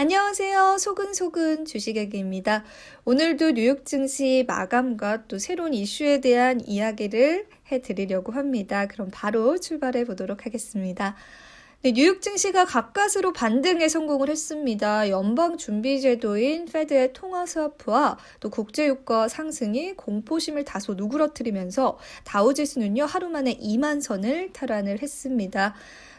안녕하세요. 소근소근 주식얘기입니다. 오늘도 뉴욕 증시 마감과 또 새로운 이슈에 대한 이야기를 해드리려고 합니다. 그럼 바로 출발해 보도록 하겠습니다. 네, 뉴욕 증시가 가까스로 반등에 성공을 했습니다. 연방준비제도인 페드의 통화 스와프와 또 국제유가 상승이 공포심을 다소 누그러뜨리면서 다우지수는요 하루 만에 2만 선을 탈환을 했습니다.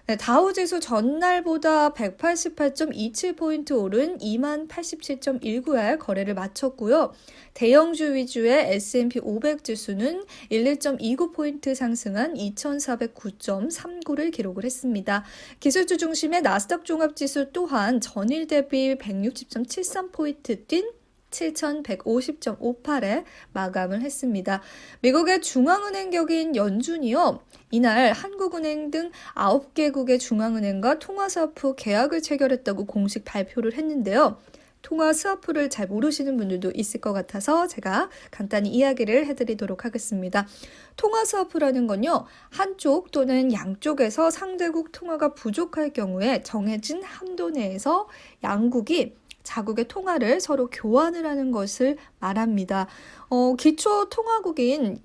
네, 다우지수 전날보다 188.27포인트 오른 2087.19에 거래를 마쳤고요. 대형주 위주의 S&P 500 지수는 11.29포인트 상승한 2409.39를 기록을 했습니다. 기술주 중심의 나스닥 종합지수 또한 전일 대비 160.73포인트 뛴 7150.58에 마감을 했습니다. 미국의 중앙은행 격인 연준이요. 이날 한국은행 등 9개국의 중앙은행과 통화스와프 계약을 체결했다고 공식 발표를 했는데요. 통화 스와프를 잘 모르시는 분들도 있을 것 같아서 제가 간단히 이야기를 해드리도록 하겠습니다. 통화 스와프라는 건요, 한쪽 또는 양쪽에서 상대국 통화가 부족할 경우에 정해진 한도 내에서 양국이 자국의 통화를 서로 교환을 하는 것을 말합니다. 기초 통화국인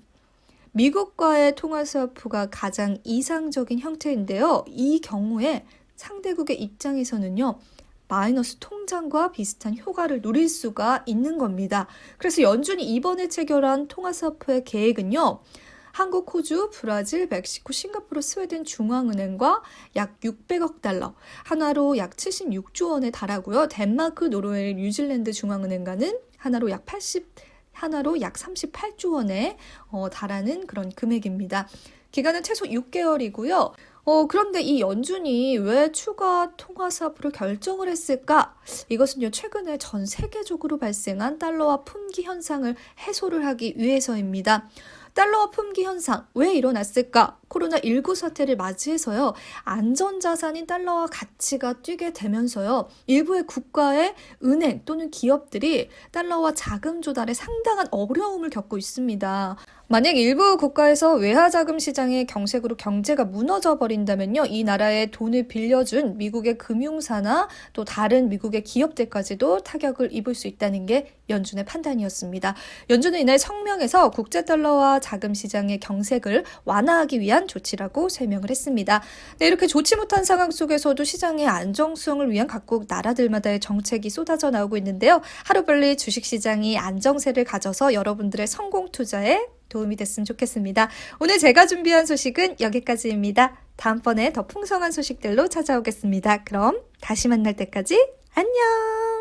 미국과의 통화 스와프가 가장 이상적인 형태인데요. 이 경우에 상대국의 입장에서는요, 마이너스 통장과 비슷한 효과를 누릴 수가 있는 겁니다. 그래서 연준이 이번에 체결한 통화 스와프의 계획은요, 한국, 호주, 브라질, 멕시코, 싱가포르, 스웨덴 중앙은행과 약 600억 달러, 하나로 약 76조 원에 달하고요. 덴마크, 노르웨이, 뉴질랜드 중앙은행과는 하나로 약 38조 원에 달하는 그런 금액입니다. 기간은 최소 6개월이고요. 그런데 이 연준이 왜 추가 통화 스와프를 결정을 했을까? 이것은요, 최근에 전 세계적으로 발생한 달러화 품귀 현상을 해소를 하기 위해서입니다. 달러화 품귀 현상 왜 일어났을까? 코로나19 사태를 맞이해서요. 안전자산인 달러화 가치가 뛰게 되면서요. 일부의 국가의 은행 또는 기업들이 달러화 자금 조달에 상당한 어려움을 겪고 있습니다. 만약 일부 국가에서 외화자금 시장의 경색으로 경제가 무너져 버린다면요. 이 나라에 돈을 빌려준 미국의 금융사나 또 다른 미국의 기업들까지도 타격을 입을 수 있다는 게 연준의 판단이었습니다. 연준은 이날 성명에서 국제달러화 자금 시장의 경색을 완화하기 위한 조치라고 설명을 했습니다. 네, 이렇게 좋지 못한 상황 속에서도 시장의 안정성을 위한 각국 나라들마다의 정책이 쏟아져 나오고 있는데요. 하루빨리 주식시장이 안정세를 가져서 여러분들의 성공 투자에 도움이 됐으면 좋겠습니다. 오늘 제가 준비한 소식은 여기까지입니다. 다음번에 더 풍성한 소식들로 찾아오겠습니다. 그럼 다시 만날 때까지 안녕!